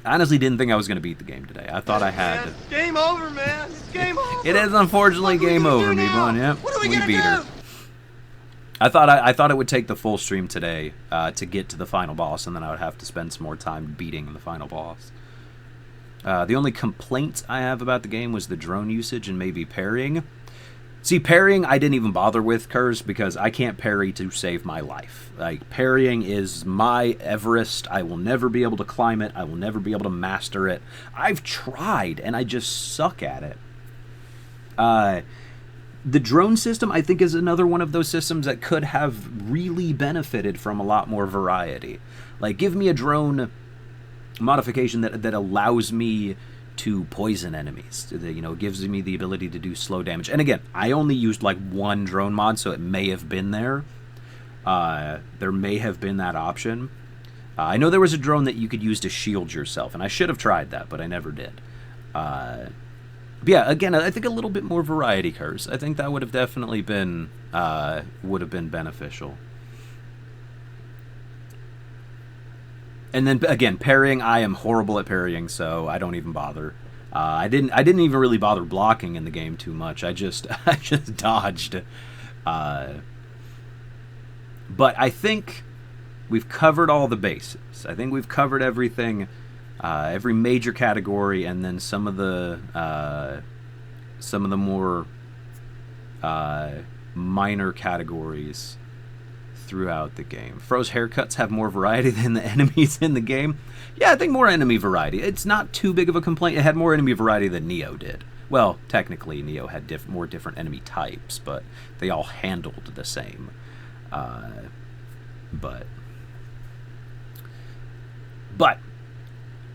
I honestly didn't think I was going to beat the game today. I thought I had. Man, it's game over, man. It's game over. It is unfortunately game over, me bun. Yep, What are we we gonna beat her. do? I thought it would take the full stream today to get to the final boss, and then I would have to spend some more time beating the final boss. The only complaint I have about the game was the drone usage and maybe parrying. See, parrying I didn't even bother with, Curse, because I can't parry to save my life. Like, parrying is my Everest. I will never be able to climb it. I will never be able to master it. I've tried, and I just suck at it. The drone system, I think, is another one of those systems that could have really benefited from a lot more variety. Like, give me a drone modification that allows me to poison enemies. You know, gives me the ability to do slow damage. And again, I only used like one drone mod, so it may have been there. There may have been that option. I know there was a drone that you could use to shield yourself, and I should have tried that, but I never did. But yeah, again, I think a little bit more variety, Curse. I think that would have definitely been beneficial. And then again, parrying, I am horrible at parrying, so I don't even bother. I didn't even really bother blocking in the game too much. I just dodged. But I think we've covered all the bases. I think we've covered everything, every major category, and then some of the more minor categories throughout the game. Fro's haircuts have more variety than the enemies in the game. Yeah, I think more enemy variety. It's not too big of a complaint. It had more enemy variety than Neo did. Well, technically, Neo had more different enemy types, but they all handled the same. But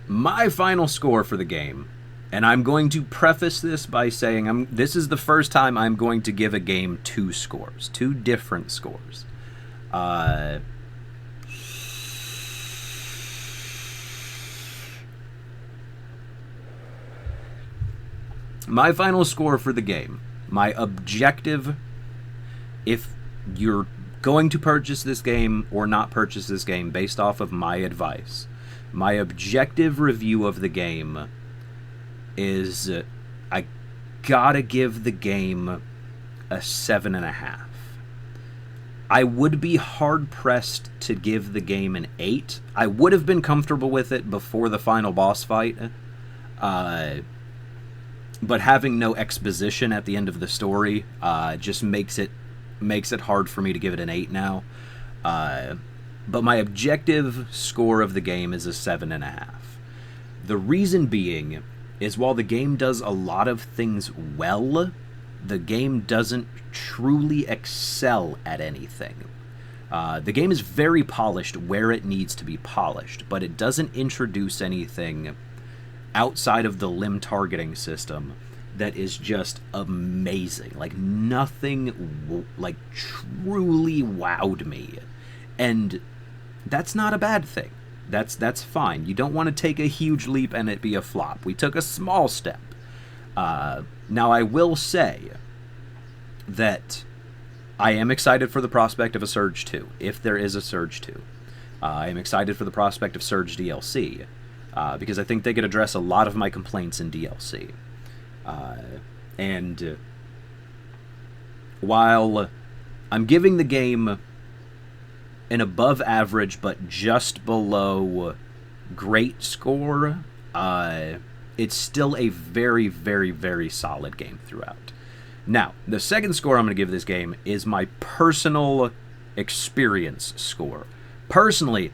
my final score for the game, and I'm going to preface this by saying this is the first time I'm going to give a game two scores, two different scores. My final score for the game, my objective, if you're going to purchase this game or not purchase this game based off of my advice, my objective review of the game is I gotta give the game a 7.5. I would be hard-pressed to give the game an 8. I would have been comfortable with it before the final boss fight, but having no exposition at the end of the story just makes it hard for me to give it an 8 now. But my objective score of the game is a 7.5. The reason being is while the game does a lot of things well, the game doesn't truly excel at anything. The game is very polished where it needs to be polished, but it doesn't introduce anything outside of the limb targeting system that is just amazing. Like, nothing like truly wowed me. And that's not a bad thing. That's fine. You don't want to take a huge leap and it be a flop. We took a small step. Now, I will say that I am excited for the prospect of a Surge 2, if there is a Surge 2. I am excited for the prospect of Surge DLC, because I think they could address a lot of my complaints in DLC. And while I'm giving the game an above average but just below great score, it's still a very, very, very solid game throughout. Now, the second score I'm going to give this game is my personal experience score. Personally,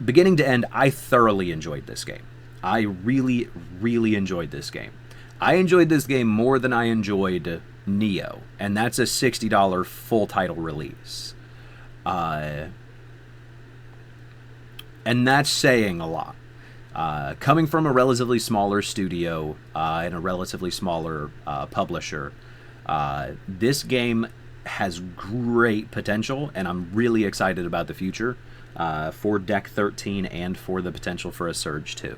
beginning to end, I thoroughly enjoyed this game. I really, really enjoyed this game. I enjoyed this game more than I enjoyed Neo, and that's a $60 full title release. And that's saying a lot. Coming from a relatively smaller studio and a relatively smaller publisher, this game has great potential, and I'm really excited about the future for Deck 13 and for the potential for a Surge 2.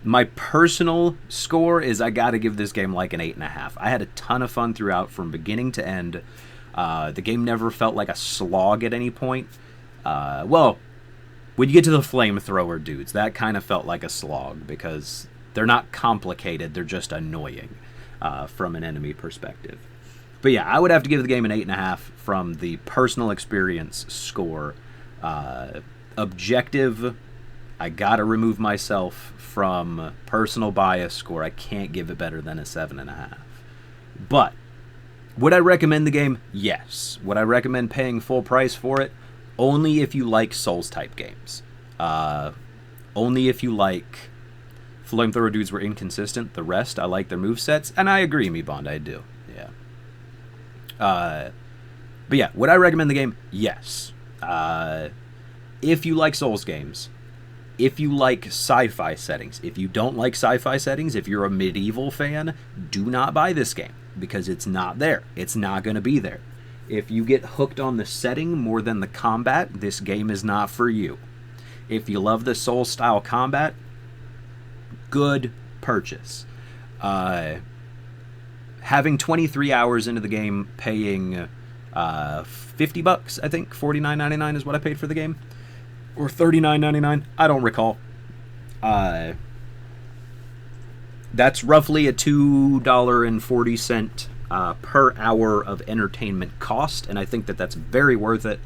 My personal score is I gotta give this game like an 8.5. I had a ton of fun throughout from beginning to end. The game never felt like a slog at any point. Well, when you get to the flamethrower dudes, that kind of felt like a slog because they're not complicated, they're just annoying from an enemy perspective. But yeah, I would have to give the game an 8.5 from the personal experience score. Objective, I gotta remove myself from personal bias score. I can't give it better than a 7.5. But would I recommend the game? Yes. Would I recommend paying full price for it? Only if you like Souls-type games. Only if you like... Flamethrower dudes were inconsistent. The rest, I like their movesets. And I agree, Me Bond, I do. Yeah. But yeah, would I recommend the game? Yes. If you like Souls games, if you like sci-fi settings, if you don't like sci-fi settings, if you're a medieval fan, do not buy this game because it's not there. It's not going to be there. If you get hooked on the setting more than the combat, this game is not for you. If you love the Souls-style combat, good purchase. Having 23 hours into the game, paying $50, I think, $49.99 is what I paid for the game, or $39.99, I don't recall. That's roughly a $2.40 per hour of entertainment cost, and I think that that's very worth it.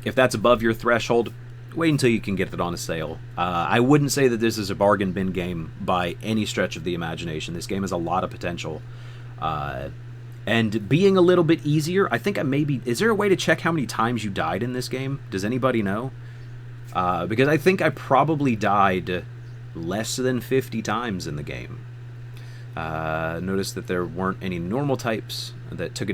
If that's above your threshold, wait until you can get it on a sale. I wouldn't say that this is a bargain bin game by any stretch of the imagination. This game has a lot of potential. And being a little bit easier, I think is there a way to check how many times you died in this game? Does anybody know? Because I think I probably died less than 50 times in the game. Notice that there weren't any normal types that took